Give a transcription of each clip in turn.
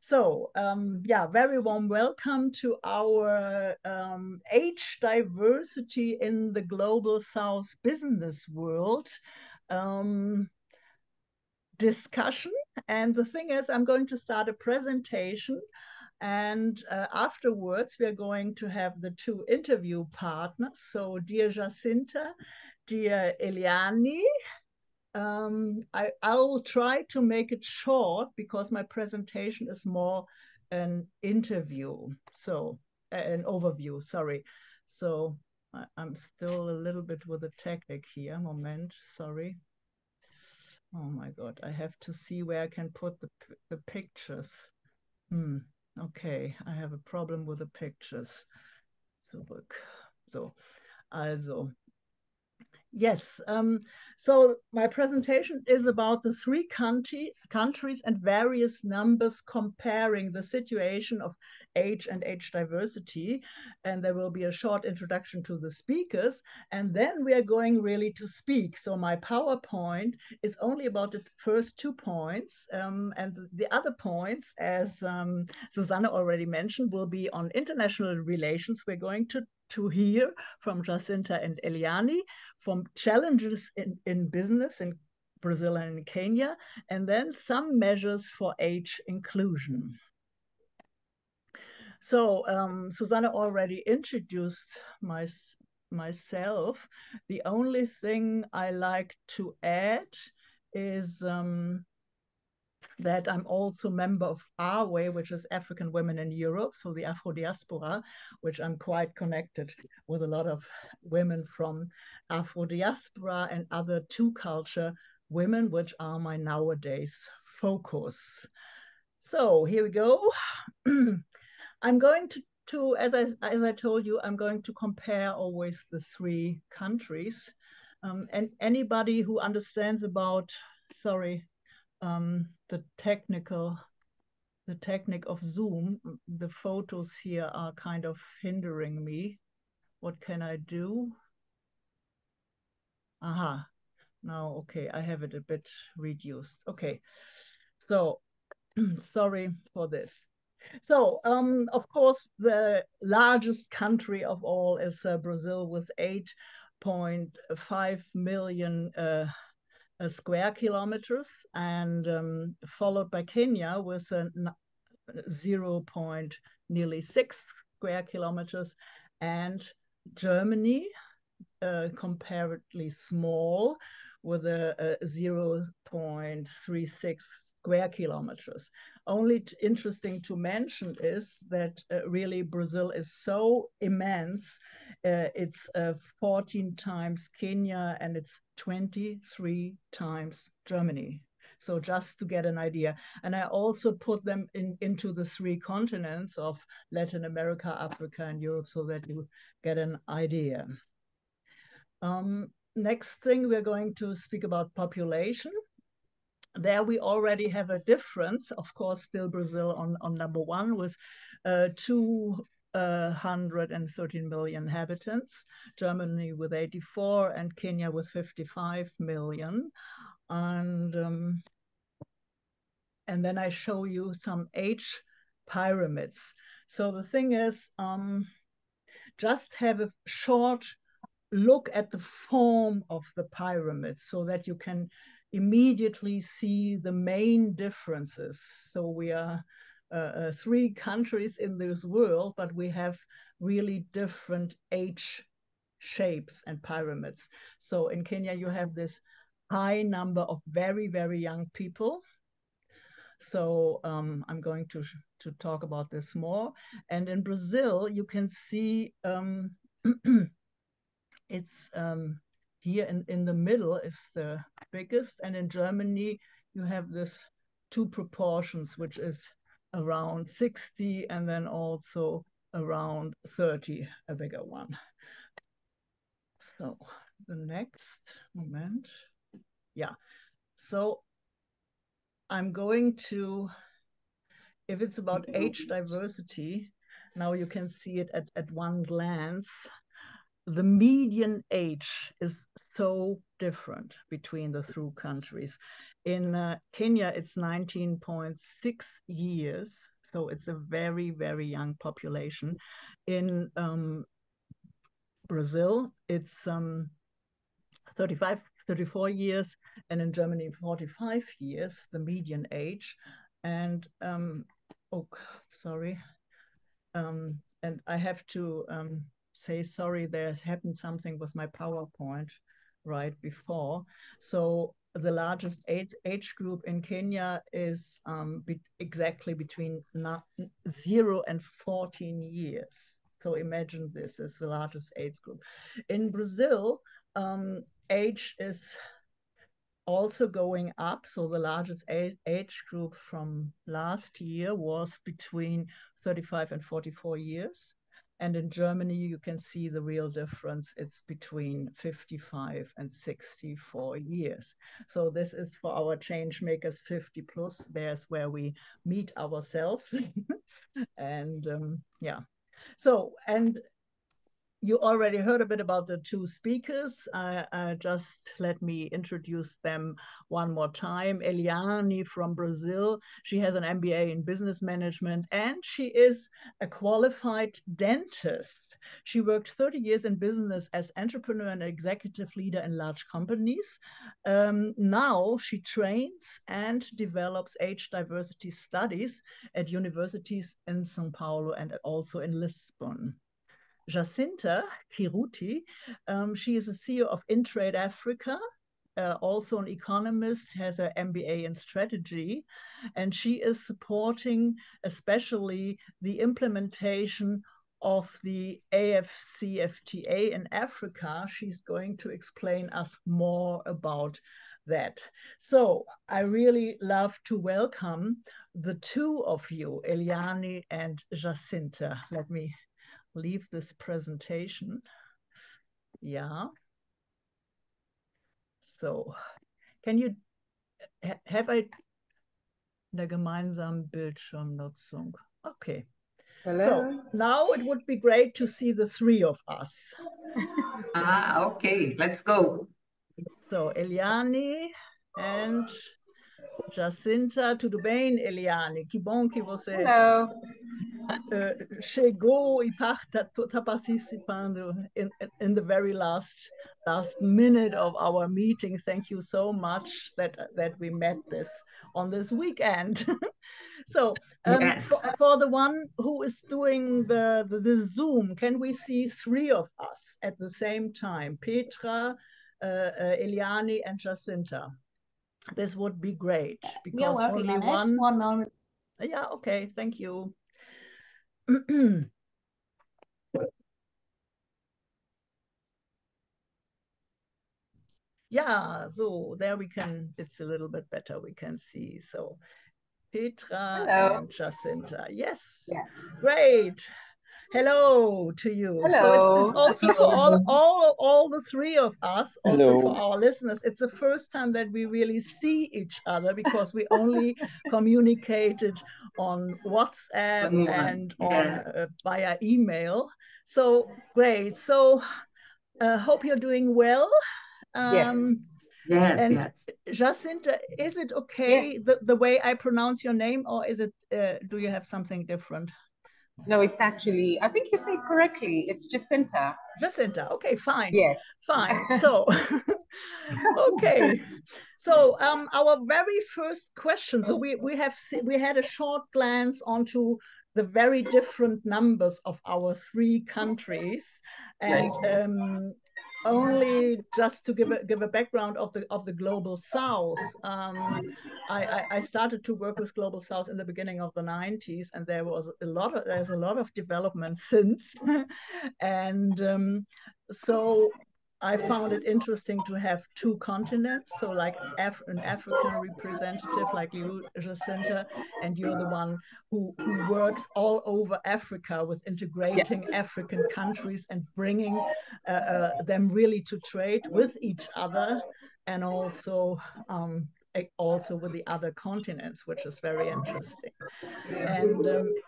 Yeah, very warm welcome to our age diversity in the global South business world discussion. And the thing is, I'm going to start a presentation, and afterwards we're going to have the two interview partners. So dear Jacinta, dear Eliane, I will try to make it short because my presentation is more an interview. So an overview, sorry. So I'm still a little bit with the technique here. Moment, sorry. Oh my God, I have to see where I can put the pictures. Okay, I have a problem with the pictures. Zurück. So, also, yes, so my presentation is about the three countries and various numbers comparing the situation of age and age diversity. And there will be a short introduction to the speakers. And then we are going really to speak. So my PowerPoint is only about the first 2 points. And the other points, as Susanne already mentioned, will be on international relations. We're going to hear from Jacinta and Eliane, from challenges in business in Brazil and in Kenya, and then some measures for age inclusion. So Susanne already introduced myself. The only thing I like to add is that I'm also a member of AWE, which is African Women in Europe, so the Afro diaspora, which I'm quite connected with a lot of women from Afro diaspora and other two-culture women, which are my nowadays focus. So here we go. I'm going to as I told you, I'm going to compare always the three countries. And anybody who understands about, sorry, the technique of Zoom, the photos here are kind of hindering me. What can I do? Aha, now, okay, I have it a bit reduced. Okay, so sorry for this. So, of course, the largest country of all is Brazil with 8.5 million square kilometers, and followed by Kenya with 0.6 square kilometers, and Germany, comparatively small, with a 0.36 square kilometers. Only interesting to mention is that really Brazil is so immense. It's 14 times Kenya, and it's 23 times Germany. So just to get an idea. And I also put them into the three continents of Latin America, Africa, and Europe, so that you get an idea. Next thing, we're going to speak about population. There we already have a difference. Of course, still Brazil on number one with 213 million inhabitants, Germany with 84, and Kenya with 55 million. And then I show you some age pyramids. So the thing is, just have a short look at the form of the pyramid so that you can immediately see the main differences. So we are three countries in this world, but we have really different age shapes and pyramids. So in Kenya, you have this high number of very, very young people. So I'm going to talk about this more. And in Brazil, you can see it's here in the middle is the biggest, and in Germany you have this two proportions, which is around 60 and then also around 30, a bigger one. So the next moment, yeah. So I'm going to, if it's about age diversity, now you can see it at one glance. The median age is so different between the two countries. In Kenya, it's 19.6 years. So it's a very, very young population. In Brazil, it's 34 years, and in Germany, 45 years, the median age. And, oh, sorry. And I have to say, sorry, there's happened something with my PowerPoint right before. So the largest age group in Kenya is exactly between 0 and 14 years. So imagine this is the largest age group. In Brazil, age is also going up. So the largest age group from last year was between 35 and 44 years. And in Germany, you can see the real difference. It's between 55 and 64 years. So this is for our change makers 50 plus. There's where we meet ourselves. And yeah. So, and you already heard a bit about the two speakers. Just let me introduce them one more time. Eliane from Brazil. She has an MBA in business management, and she is a qualified dentist. She worked 30 years in business as entrepreneur and executive leader in large companies. Now she trains and develops age diversity studies at universities in Sao Paulo and also in Lisbon. Jacinta Kiruthi, she is a CEO of Intra-Africa, also an economist, has an MBA in strategy, and she is supporting especially the implementation of the AFCFTA in Africa. She's going to explain us more about that. So I really love to welcome the two of you, Eliane and Jacinta. Let me leave this presentation. Yeah. So, can you, have I der gemeinsamen Bildschirmnutzung? Okay. Hello. So, now it would be great to see the three of us. Okay, let's go. So, Eliane and Jacinta, tudo bem, Eliane? Que bom que você Hello. chegou e está participando in the very last minute of our meeting. Thank you so much that we met on this weekend. So Yes. for the one who is doing the Zoom, can we see three of us at the same time? Petra, Eliane, and Jacinta. This would be great because we are working only on it. 1 moment. Yeah, okay, thank you. Yeah, so there we can, it's a little bit better, we can see. So Petra Hello. and Jacinta. Yes, Yeah. great. Hello to you. Hello. So it's also for all the three of us, also Hello. for our listeners. It's the first time that we really see each other because we only communicated on WhatsApp and on via email. So great. So hope you're doing well. Yes. Yes, And yes. Jacinta, is it okay the way I pronounce your name, or is it? Do you have something different? No, it's actually, I think you say it correctly. It's Jacinta. Jacinta. Okay, fine. Yes. Fine. So, okay. So, our very first question. So we had a short glance onto the very different numbers of our three countries, and only just to give a background of the Global South. I started to work with Global South in the beginning of the 90s, and there's a lot of development since. And so I found it interesting to have two continents. So like an African representative like you, Jacinta, and you're the one who works all over Africa with integrating African countries and bringing them really to trade with each other, and also with the other continents, which is very interesting. And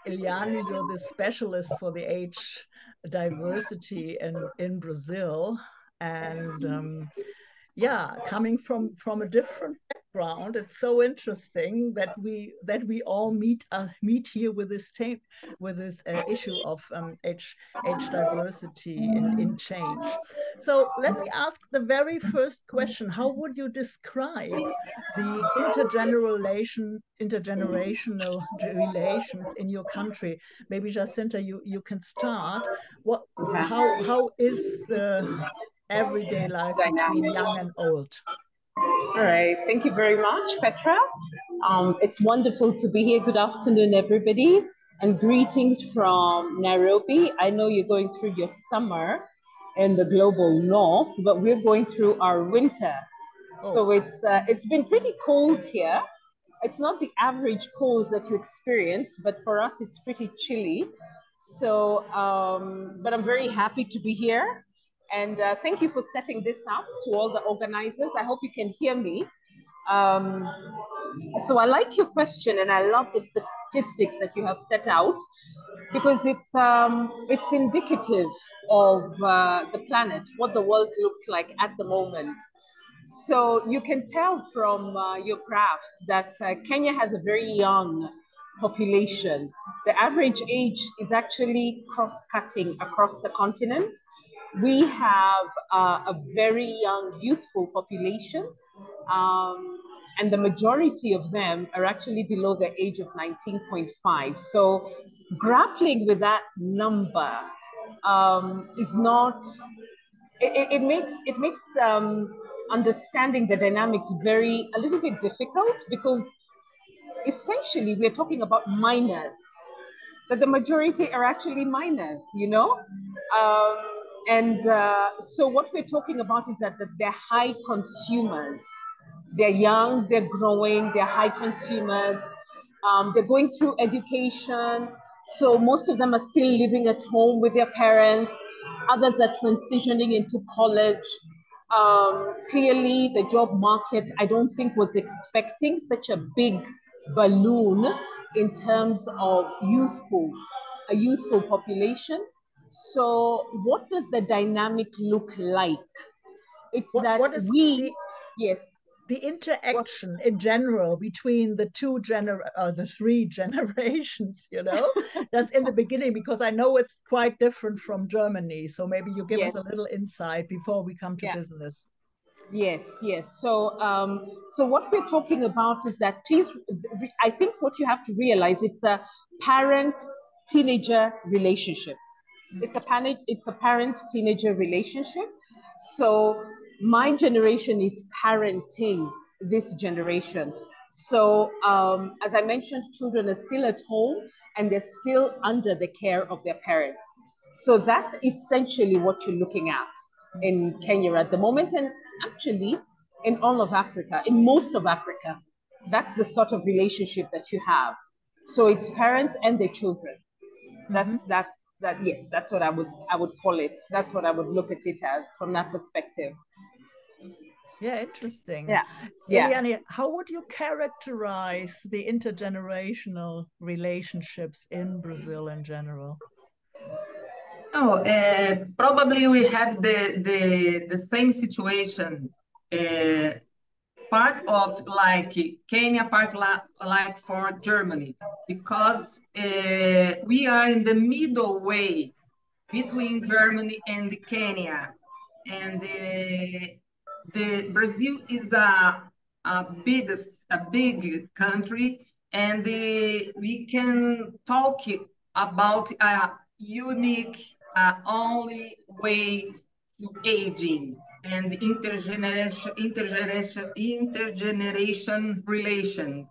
Eliane, you're the specialist for the age diversity in Brazil. And yeah, coming from a different background. It's so interesting that we all meet here with this issue of age diversity in change. So let me ask the very first question: how would you describe the intergenerational relations in your country? Maybe Jacinta, you can start. How is the everyday life between Dynamic. young and old? All right. Thank you very much, Petra. It's wonderful to be here. Good afternoon, everybody, and greetings from Nairobi. I know you're going through your summer in the global north, but we're going through our winter. Oh. So it's been pretty cold here. It's not the average cold that you experience, but for us, it's pretty chilly. So, but I'm very happy to be here. And thank you for setting this up to all the organizers. I hope you can hear me. So I like your question, and I love the statistics that you have set out, because it's indicative of the planet, what the world looks like at the moment. So you can tell from your graphs that Kenya has a very young population. The average age is actually cross-cutting across the continent. We have a very young, youthful population, and the majority of them are actually below the age of 19.5. So grappling with that number is not, it makes understanding the dynamics a little bit difficult, because essentially we're talking about minors, but the majority are actually minors, you know? So what we're talking about is that they're high consumers. They're young, they're growing, they're high consumers. They're going through education. So most of them are still living at home with their parents. Others are transitioning into college. Clearly, the job market, I don't think, was expecting such a big balloon in terms of a youthful population. So what does the dynamic look like? It's what is yes. The interaction in general between the the three generations, you know, that's in the beginning, because I know it's quite different from Germany. So maybe you give us a little insight before we come to business. Yes. So, so what we're talking about is that, I think what you have to realize, it's a parent-teenager relationship. It's a parent-teenager relationship. So my generation is parenting this generation. So as I mentioned, children are still at home and they're still under the care of their parents. So that's essentially what you're looking at in Kenya at the moment, and actually in all of Africa, in most of Africa. That's the sort of relationship that you have. So it's parents and their children. That's what I would call it. That's what I would look at it as from that perspective. Yeah, interesting. Yeah. Eliane, how would you characterize the intergenerational relationships in Brazil in general? Oh, probably we have the same situation. Part of like Kenya, part like for Germany, because we are in the middle way between Germany and Kenya, and the Brazil is a big country, and we can talk about a unique only way to aging and intergeneration relation.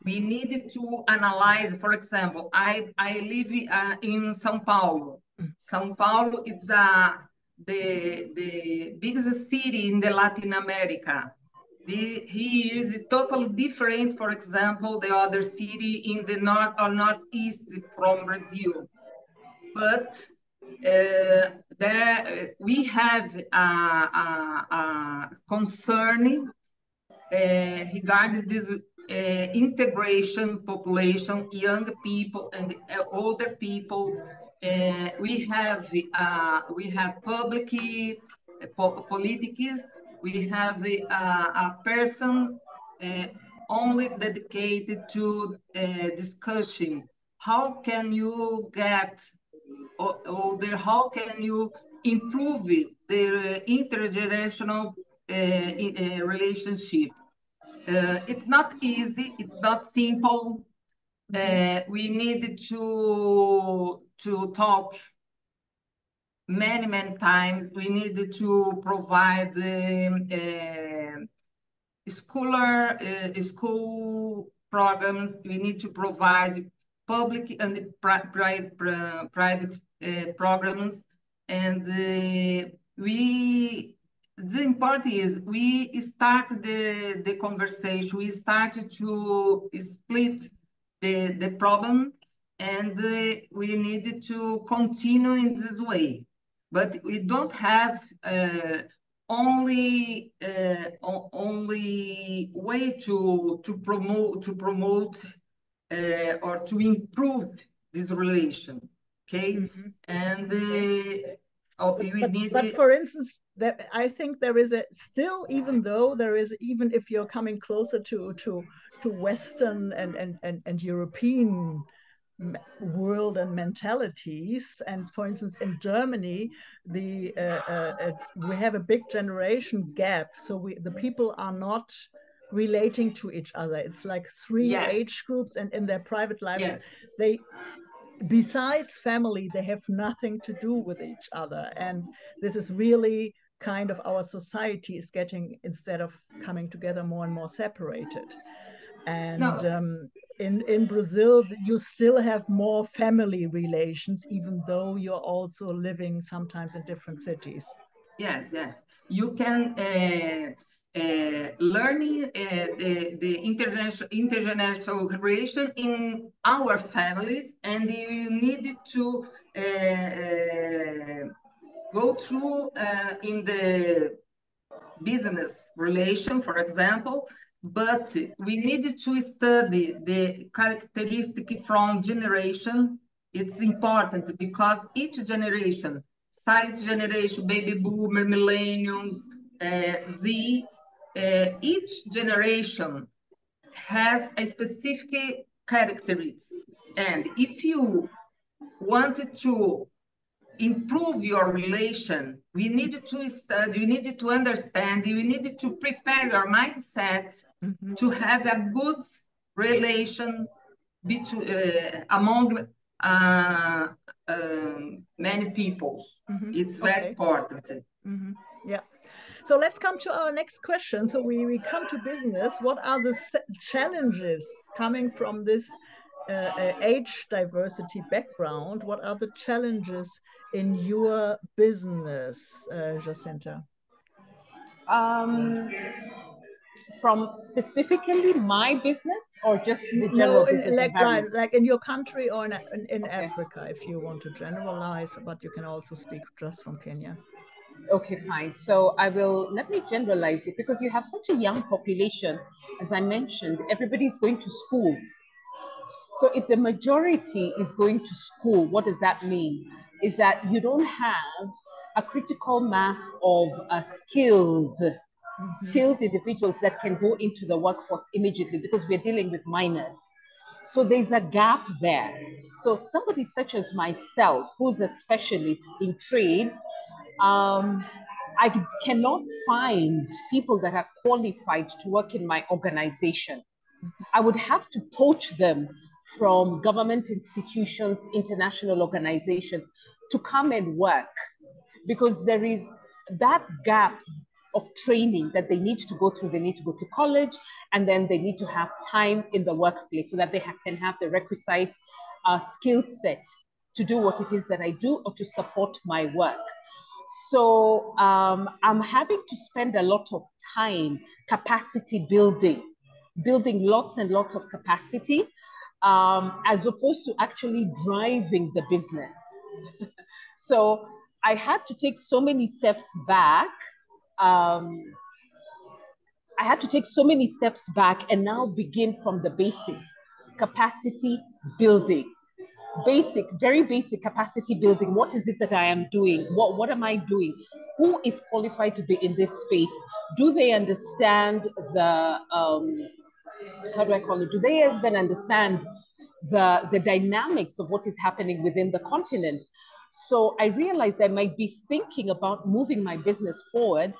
We need to analyze, for example, I live in Sao Paulo. Sao Paulo is the biggest city in the Latin America. Here is totally different, for example, the other city in the north or northeast from Brazil. But there we have a concern regarding this integration population, young people and older people. We have public politics. We have a person only dedicated to discussion. How can you get, or how can you improve it, the intergenerational relationship? It's not easy, it's not simple. We need to talk many times. We need to provide school programs. We need to provide public and private programs, and the important is we start the conversation. We started to split the problem, and we need to continue in this way. But we don't have only way to promote or to improve this relation. Okay, and but for instance, I think there is still, even though there is, even if you're coming closer to Western and European world and mentalities, and for instance in Germany, we have a big generation gap, so the people are not relating to each other. It's like three age groups, and in their private lives they, besides family, they have nothing to do with each other. And this is really kind of, our society is getting, instead of coming together, more and more separated. And in Brazil, you still have more family relations, even though you're also living sometimes in different cities. Yes. You can learning the intergenerational relation in our families, and you need to go through in the business relation, for example. But we need to study the characteristic from generation. It's important because each generation, silent generation, baby boomer, millennials, Z, each generation has a specific characteristics. And if you wanted to improve your relation, we need to study, we need to understand, we need to prepare your mindset to have a good relation between among many peoples. It's very important. Yeah. So let's come to our next question. So we come to business. What are the challenges coming from this age diversity background? What are the challenges in your business, Jacinta? From specifically my business, or just the general business like in your country, or in Africa, if you want to generalize, but you can also speak just from Kenya. Okay, fine. So let me generalize it, because you have such a young population. As I mentioned, everybody's going to school. So if the majority is going to school, what does that mean? Is that you don't have a critical mass of skilled individuals that can go into the workforce immediately, because we're dealing with minors. So there's a gap there. So somebody such as myself, who's a specialist in trade, I cannot find people that are qualified to work in my organization. I would have to poach them from government institutions, international organizations, to come and work, because there is that gap of training that they need to go through. They need to go to college, and then they need to have time in the workplace so that they can have the requisite skill set to do what it is that I do, or to support my work. So I'm having to spend a lot of time capacity building lots and lots of capacity, as opposed to actually driving the business. So I had to take so many steps back. And now begin from the basics: capacity building. basic, very basic capacity building. What is it that I am doing? What am I doing? Who is qualified to be in this space? Do they understand the, how do I call it? Do they even understand the dynamics of what is happening within the continent? So I realized I might be thinking about moving my business forward,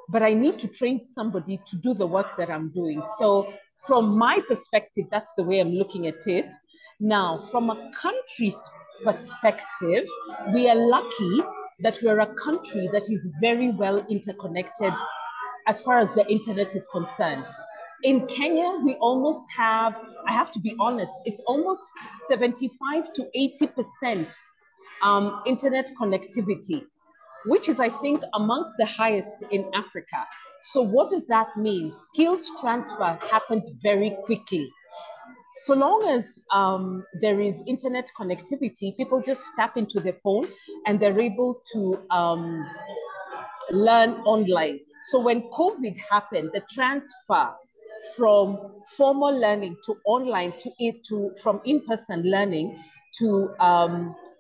but I need to train somebody to do the work that I'm doing. So from my perspective, that's the way I'm looking at it. Now, from a country's perspective, we are lucky that we're a country that is very well interconnected as far as the internet is concerned. In Kenya, we almost have, I have to be honest, it's almost 75 to 80% internet connectivity, which is, I think, amongst the highest in Africa. So what does that mean? Skills transfer happens very quickly. So long as there is internet connectivity, people just tap into their phone and they're able to learn online. So when COVID happened, the transfer from formal learning to online from in-person learning to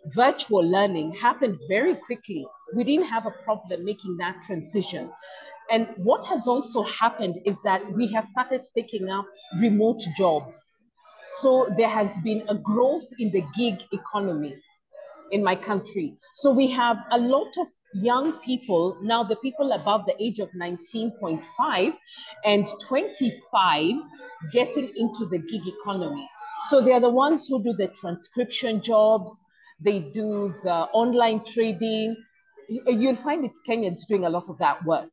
virtual learning happened very quickly. We didn't have a problem making that transition. And what has also happened is that we have started taking up remote jobs. So there has been a growth in the gig economy in my country. So we have a lot of young people, now the people above the age of 19.5 and 25 getting into the gig economy. So they're the ones who do the transcription jobs, they do the online trading. You'll find it's Kenyans doing a lot of that work.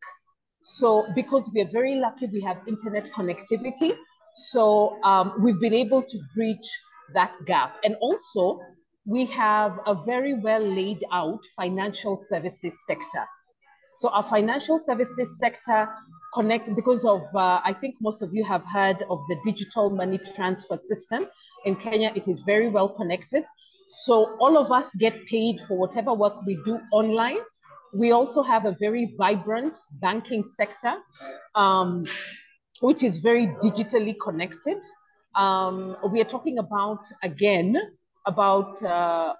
So because we are very lucky, we have internet connectivity. So we've been able to bridge that gap. And also, we have a very well laid out financial services sector. So our financial services sector because of, I think most of you have heard of the digital money transfer system. In Kenya, it is very well connected. So all of us get paid for whatever work we do online. We also have a very vibrant banking sector, which is very digitally connected. We are talking about, again, about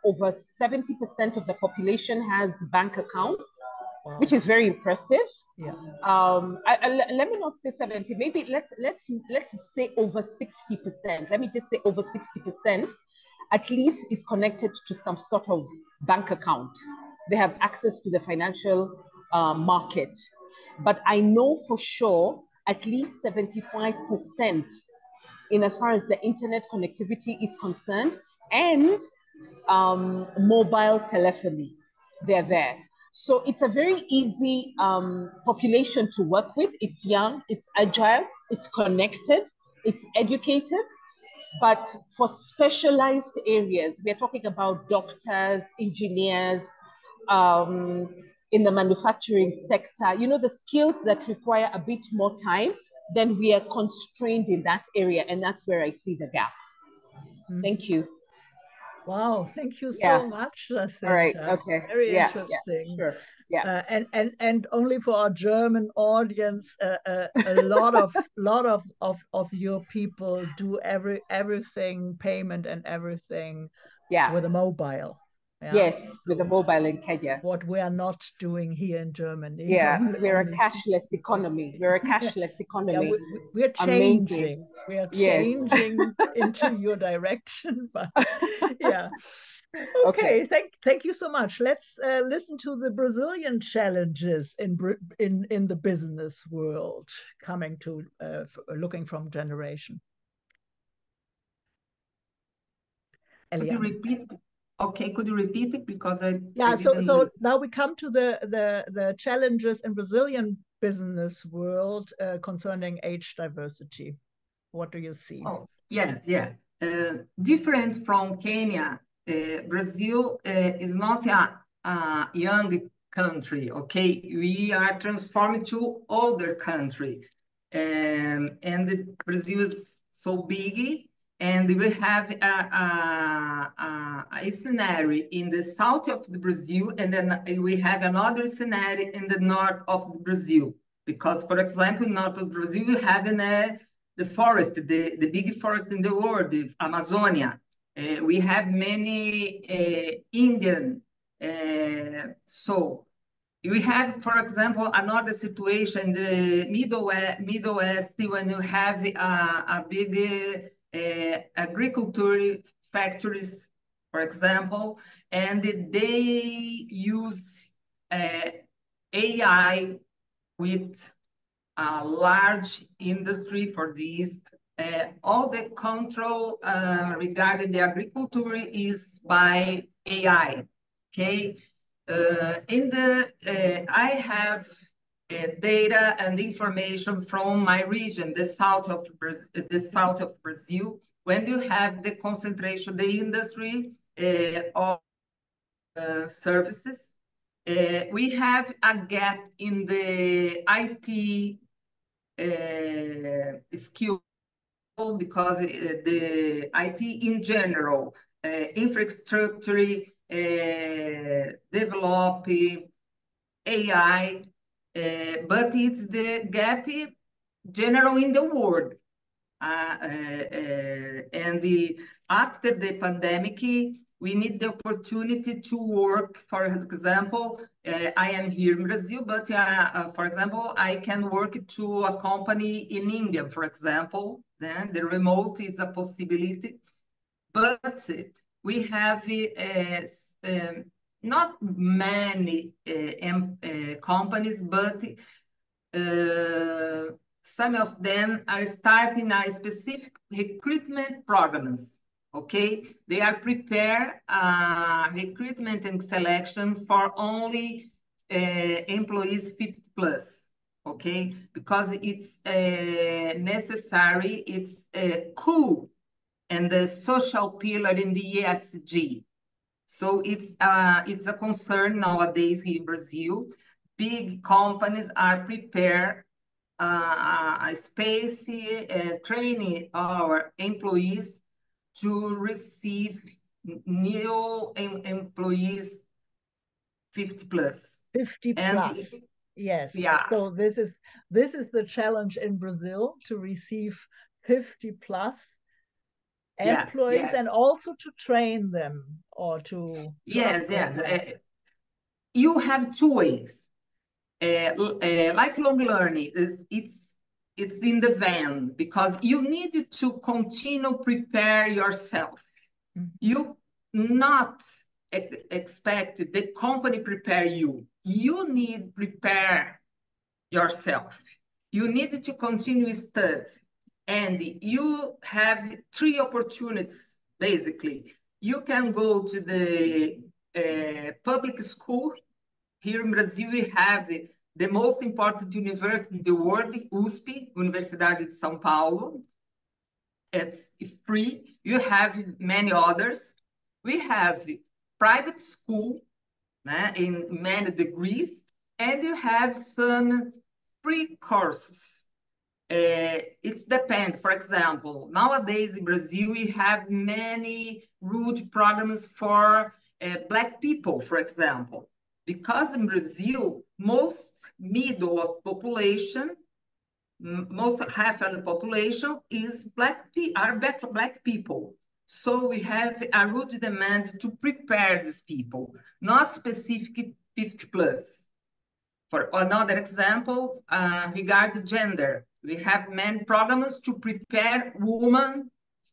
over 70% of the population has bank accounts, wow, which is very impressive. Yeah. Let me not say 70, maybe let's say over 60%. Let me just say over 60% at least is connected to some sort of bank account. They have access to the financial market. But I know for sure at least 75% in as far as the internet connectivity is concerned, and mobile telephony, they're there. So it's a very easy population to work with. It's young, it's agile, it's connected, it's educated. But for specialized areas, we're talking about doctors, engineers, in the manufacturing sector, you know, the skills that require a bit more time, then we are constrained in that area. And that's where I see the gap. Mm-hmm. Thank you. Wow, thank you so much, Jacinta. All right, okay. Very interesting. Yeah, sure. Yeah. And only for our German audience, a lot of your people do everything, payment and everything, with a mobile. Yeah? Yes, with a mobile in Kenya. What we are not doing here in Germany. Yeah, we're a cashless economy. We're a cashless economy. We're changing. Amazing. We are changing into your direction. But yeah. Okay. Thank you so much. Let's listen to the Brazilian challenges in the business world, coming to looking from generation. Eliane. Could you repeat? Okay, could you repeat it, because I so now we come to the challenges in Brazilian business world concerning age diversity. What do you see? Oh, yeah. Different from Kenya, Brazil is not a young country. Okay, we are transforming to older country, and Brazil is so big. And we have a scenario in the south of the Brazil, and then we have another scenario in the north of the Brazil. Because, for example, in north of Brazil, we have the forest, the big forest in the world, the Amazonia. We have many Indian. So we have, for example, another situation, the Middle West, when you have a big agriculture factories, for example, and they use AI with a large industry for this. All the control regarding the agriculture is by AI. Okay, I have data and information from my region, the south of Brazil. When you have the concentration, the industry of services, we have a gap in the IT skill, because the IT in general, infrastructure, developing AI, but it's the gap general in the world. After the pandemic, we need the opportunity to work. For example, I am here in Brazil, but for example, I can work to a company in India, for example. Then the remote is a possibility, but we have not many companies, but some of them are starting a specific recruitment programs. Okay, they are prepare recruitment and selection for only employees 50 plus. Okay, because it's necessary, it's cool, and the social pillar in the ESG. So it's a concern nowadays here in Brazil. Big companies are prepared a space training our employees to receive new employees 50 plus. 50 plus. Yes. Yeah. So this is the challenge in Brazil, to receive 50 plus employees, yes, and also to train them or to. Yes. You have two ways. Lifelong learning it's in the van, because you need to continue prepare yourself. Mm-hmm. You not expect the company prepare you. You need prepare yourself. You need to continue study, and you have three opportunities basically. You can go to the public school. Here in Brazil, we have the most important university in the world, USP, Universidade de Sao Paulo. It's free. You have many others. We have private school in many degrees, and you have some free courses. It depends. For example, nowadays in Brazil, we have many root programs for Black people, for example. Because in Brazil, most middle of population, most half of the population is Black people. So we have a root demand to prepare these people, not specific 50 plus. For another example, regarding gender, we have many programs to prepare women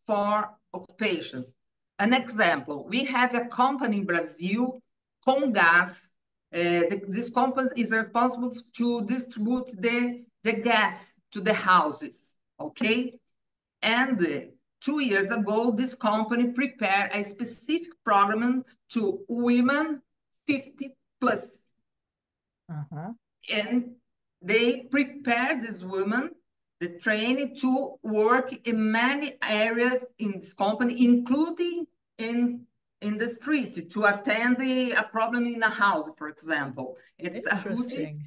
for occupations. An example, we have a company in Brazil, Comgás. This company is responsible to distribute the gas to the houses, okay? And 2 years ago, this company prepared a specific program to women 50 plus. Uh-huh. And they prepared these women, the training, to work in many areas in this company, including in the street, to attend a problem in a house, for example. It's interesting.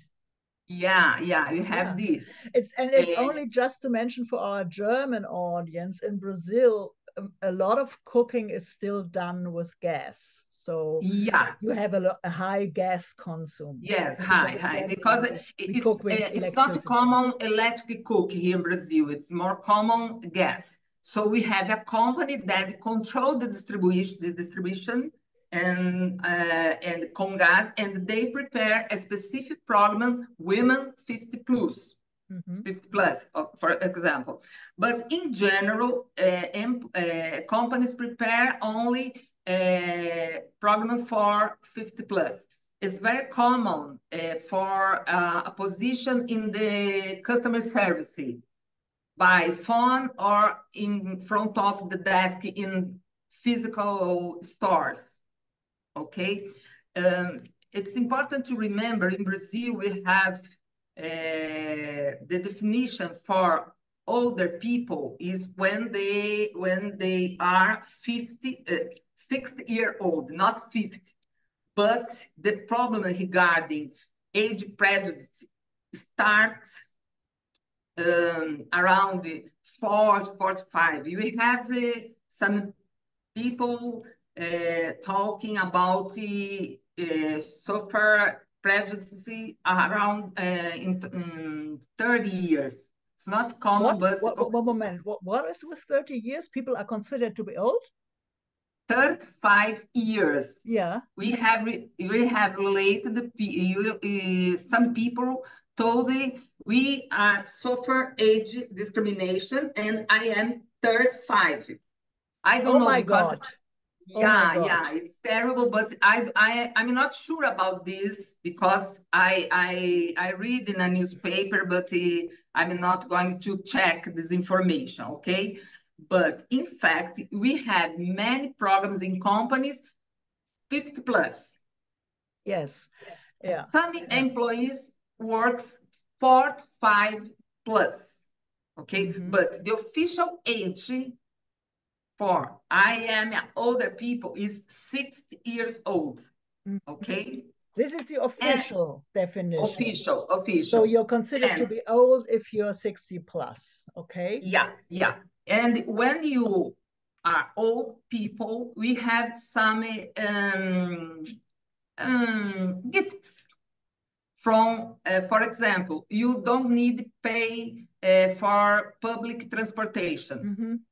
You have this. It's only just to mention for our German audience, in Brazil, a lot of cooking is still done with gas. So you have a high gas consumption. Yes, high, because it's not common electric cook here in Brazil. It's more common gas. So we have a company that controls the distribution and Congas, and they prepare a specific program, women 50 plus. 50 plus, for example. But in general, companies prepare only a program for 50 plus. It's very common for a position in the customer service by phone or in front of the desk in physical stores, okay? It's important to remember in Brazil, we have the definition for older people is when they are 60-year-old, not 50. But the problem regarding age prejudice starts around 40, 45. You have some people talking about suffer prejudice around in 30 years. It's not common, but... One moment. What is with 30 years? People are considered to be old? 35 years. Yeah. We have related some people told me we suffer age discrimination, and I am 35. I don't know because... God. Yeah, it's terrible, but I'm not sure about this because I read in a newspaper, but I'm not going to check this information, okay? But in fact, we have many programs in companies 50 plus. Yes. Yeah. Some employees works 45 plus, okay? But the official age for I am older people is 60 years old, okay? This is the official definition. Official. So you're considered to be old if you're 60 plus, okay? Yeah. And when you are old people, we have some gifts from, for example, you don't need to pay for public transportation.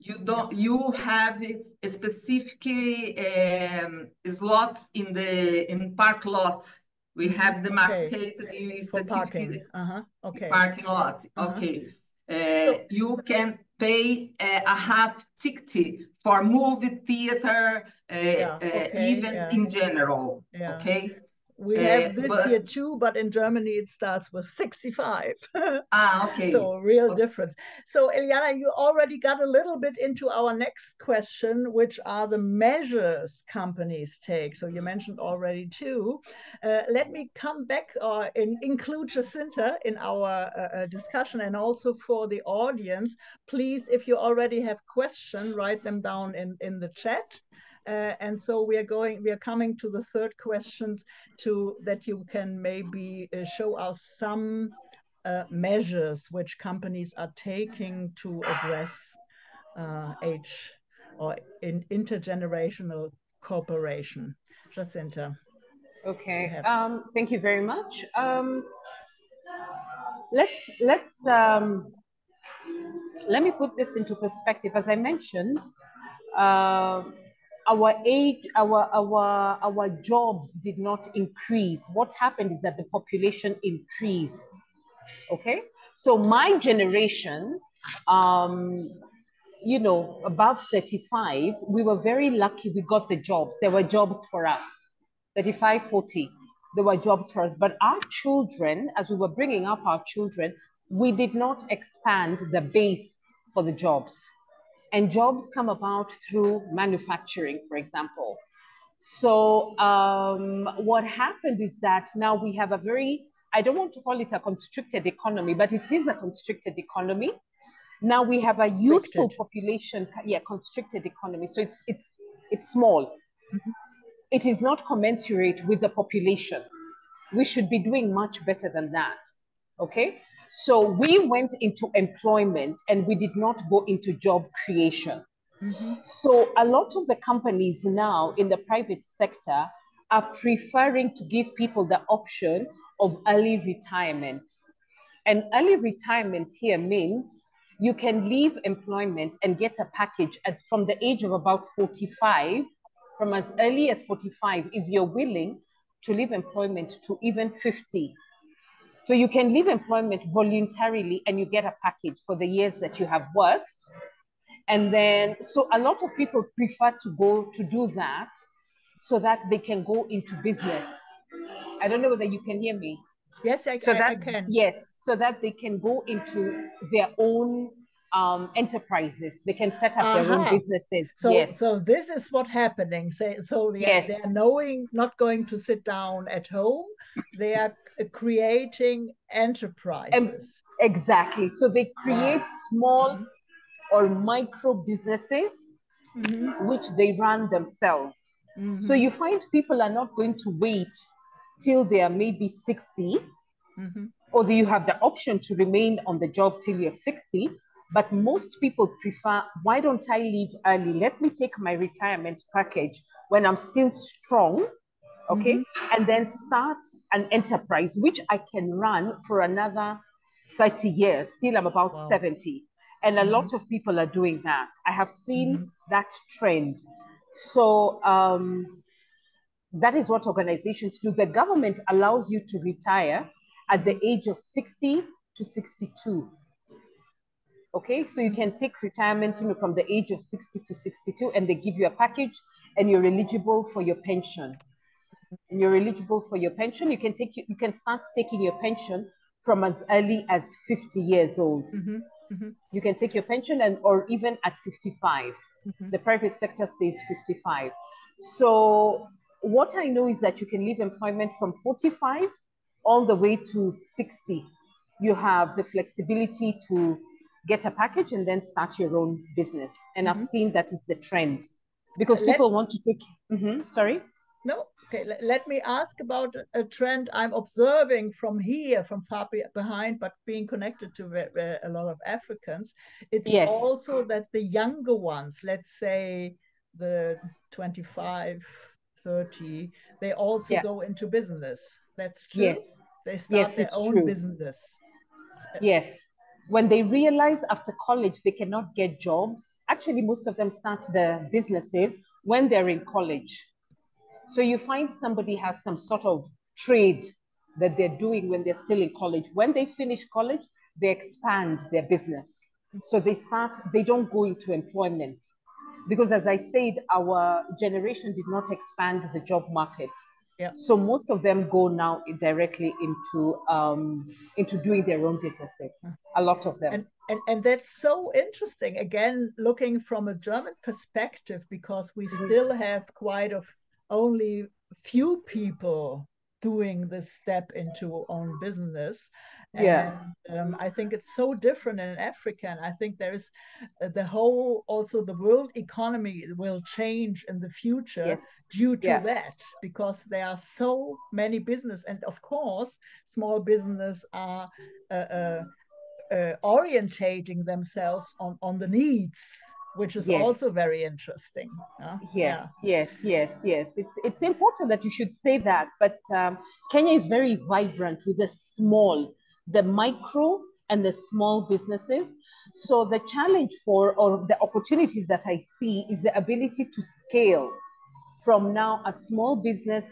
You have a specific slots in park lots. We have the market in specific parking. Parking lot. Okay. So you can pay a half ticket for movie theater events in general. Okay. We have this here too, but in Germany it starts with 65. Okay. So real difference. So Eliane, you already got a little bit into our next question, which are the measures companies take. So you mentioned already two. Let me come back and include Jacinta in our discussion, and also for the audience, please, if you already have questions, write them down in the chat. And so we are coming to the third questions that you can maybe show us some measures which companies are taking to address age or intergenerational cooperation. Jacinta. Okay, thank you very much. Let me put this into perspective. As I mentioned, our jobs did not increase. What happened is that the population increased. Okay, so my generation, you know, above 35, we were very lucky. We got the jobs. There were jobs for us. 35, 40, there were jobs for us. But our children, as we were bringing up our children, we did not expand the base for the jobs. And jobs come about through manufacturing, for example. So what happened is that now we have a very, I don't want to call it a constricted economy, but it is a constricted economy. Now we have a youthful population, constricted economy. So it's small. It is not commensurate with the population. We should be doing much better than that, okay? So we went into employment and we did not go into job creation. So a lot of the companies now in the private sector are preferring to give people the option of early retirement. And early retirement here means you can leave employment and get a package from the age of about 45, from as early as 45, if you're willing to leave employment to even 50. So you can leave employment voluntarily and you get a package for the years that you have worked. And then, so a lot of people prefer to go to do that so that they can go into business. I don't know whether you can hear me. Yes, I can. Yes, so that they can go into their own enterprises. They can set up their own businesses. So this is what's happening. So they're knowing, not going to sit down at home. They are creating enterprises. Exactly. So they create small or micro businesses, which they run themselves. So you find people are not going to wait till they are maybe 60, or you have the option to remain on the job till you're 60. But most people prefer, why don't I leave early? Let me take my retirement package when I'm still strong, okay? And then start an enterprise, which I can run for another 30 years. Still, I'm about 70. And a lot of people are doing that. I have seen that trend. So that is what organizations do. The government allows you to retire at the age of 60 to 62. Okay, so you can take retirement, from the age of 60 to 62, and they give you a package, and you're eligible for your pension. And you're eligible for your pension. You can start taking your pension from as early as 50 years old. You can take your pension, or even at 55. The private sector says 55. So what I know is that you can leave employment from 45 all the way to 60. You have the flexibility to get a package and then start your own business. And I've seen that is the trend, because people want to take, sorry? No, okay, let me ask about a trend I'm observing from here, from far behind, but being connected to a lot of Africans. It's also that the younger ones, let's say the 25, 30, they also go into business. That's true. Yes. They start their own business. Yes. When they realize after college they cannot get jobs, actually most of them start their businesses when they're in college. So you find somebody has some sort of trade that they're doing when they're still in college. When they finish college, they expand their business. So they don't go into employment. Because as I said, our generation did not expand the job market. So most of them go now directly into doing their own businesses. A lot of them. And that's so interesting. Again, looking from a German perspective, because we still have only few people doing this step into own business. And I think it's so different in Africa. And I think there is also the world economy will change in the future due to that, because there are so many business. And of course, small business are orientating themselves on the needs, which is also very interesting. Yes. It's important that you should say that, but Kenya is very vibrant with the micro and the small businesses. So the challenge or the opportunities that I see is the ability to scale from now a small business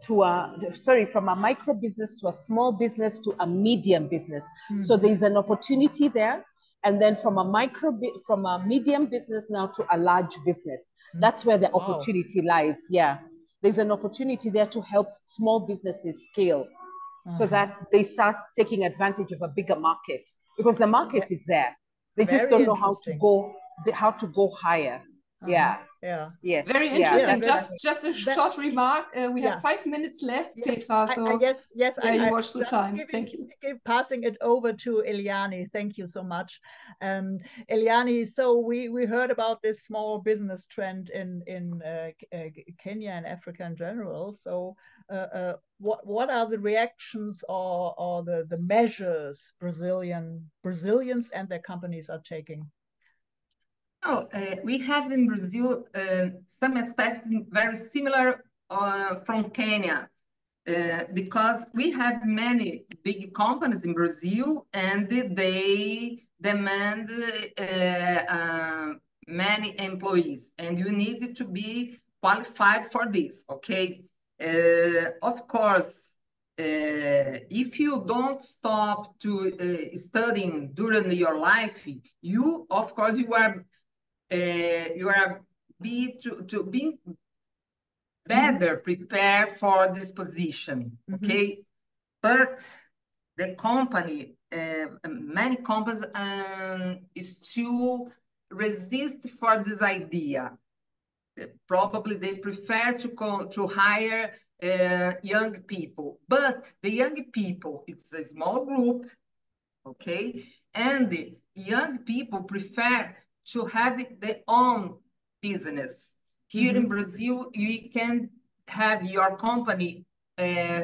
from a micro business to a small business to a medium business. So there's an opportunity there. And then from a medium business now to a large business. That's where the opportunity lies. Yeah. There's an opportunity there to help small businesses scale so that they start taking advantage of a bigger market, because the market is there. They just don't know how to go higher. Yes. Very interesting. Just a short remark. We have 5 minutes left, Petra. So you watch the time. Thank you. Passing it over to Eliane. Thank you so much, Eliane. So we heard about this small business trend in Kenya and Africa in general. So what are the reactions or the measures Brazilians and their companies are taking? We have in Brazil some aspects very similar from Kenya, because we have many big companies in Brazil, and they demand many employees, and you need to be qualified for this, okay? Of course, if you don't stop to studying during your life, you, of course, you are being better prepared for this position, okay? But the company, many companies still resist for this idea. Probably they prefer to hire young people, but the young people, it's a small group, okay? And the young people prefer to have their own business. Here in Brazil, you can have your company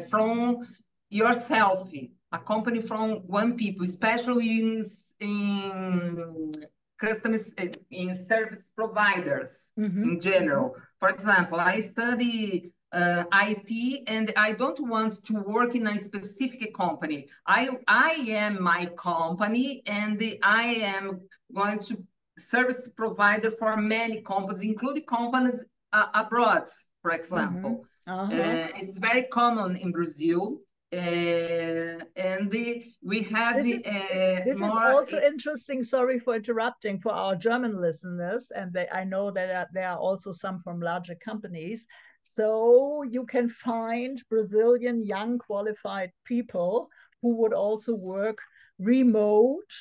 from yourself, a company from one people, especially in customers, in service providers in general. For example, I study IT, and I don't want to work in a specific company. I am my company, and I am going to service provider for many companies, including companies abroad, for example. It's very common in Brazil. And we have this is also interesting. Sorry for interrupting for our German listeners, and I know that there are also some from larger companies. So you can find Brazilian young qualified people who would also work remote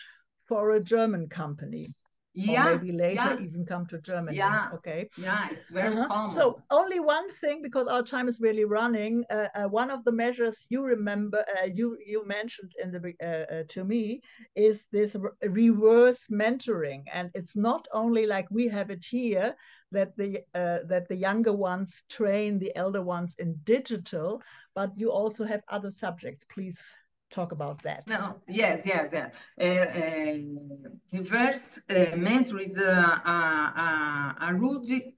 for a German company. Yeah, or maybe later even come to Germany. Yeah. Okay. Yeah, it's very common. So only one thing, because our time is really running. One of the measures you remember, you mentioned in the to me, is this reverse mentoring, and it's not only like we have it here that the younger ones train the elder ones in digital, but you also have other subjects. Please talk about that. No, yes. Reverse mentor is a rude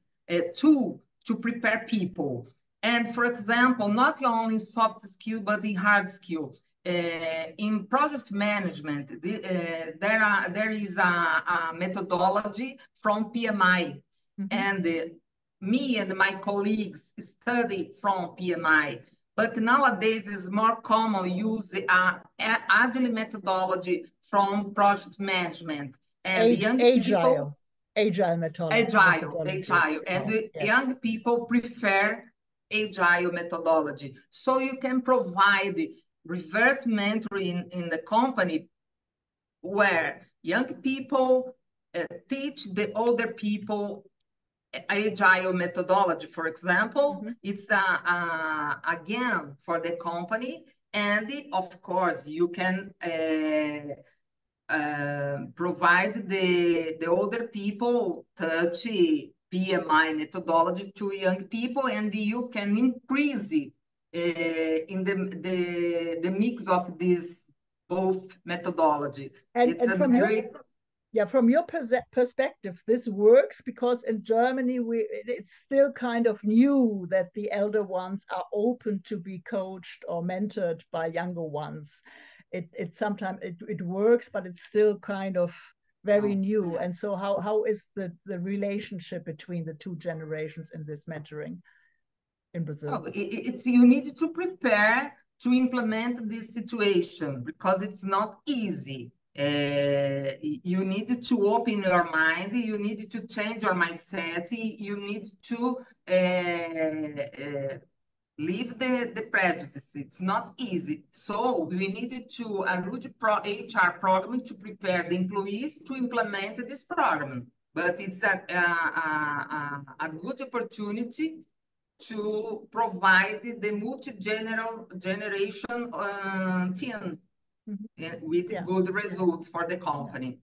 tool to prepare people. And for example, not only soft skill, but in hard skill. In project management, there is a methodology from PMI, and me and my colleagues study from PMI. But nowadays it's more common use agile methodology from project management and young people. Agile methodology. Agile, and young people prefer agile methodology. So you can provide reverse mentoring in the company where young people teach the older people agile methodology, for example. It's again for the company, and of course you can provide the older people touch PMI methodology to young people, and you can increase in the mix of this both methodology. It's a great. Yeah, from your perspective, this works because in Germany, it's still kind of new that the elder ones are open to be coached or mentored by younger ones. It sometimes it works, but it's still kind of very new. And so how is the relationship between the two generations in this mentoring in Brazil? You need to prepare to implement this situation because it's not easy. You need to open your mind, you need to change your mindset, you need to leave the prejudice. It's not easy. So we need to a good HR program to prepare the employees to implement this program. But it's a good opportunity to provide the multi-generation team with good results for the company.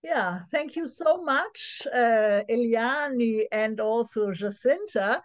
Yeah, thank you so much, Eliane and also Jacinta.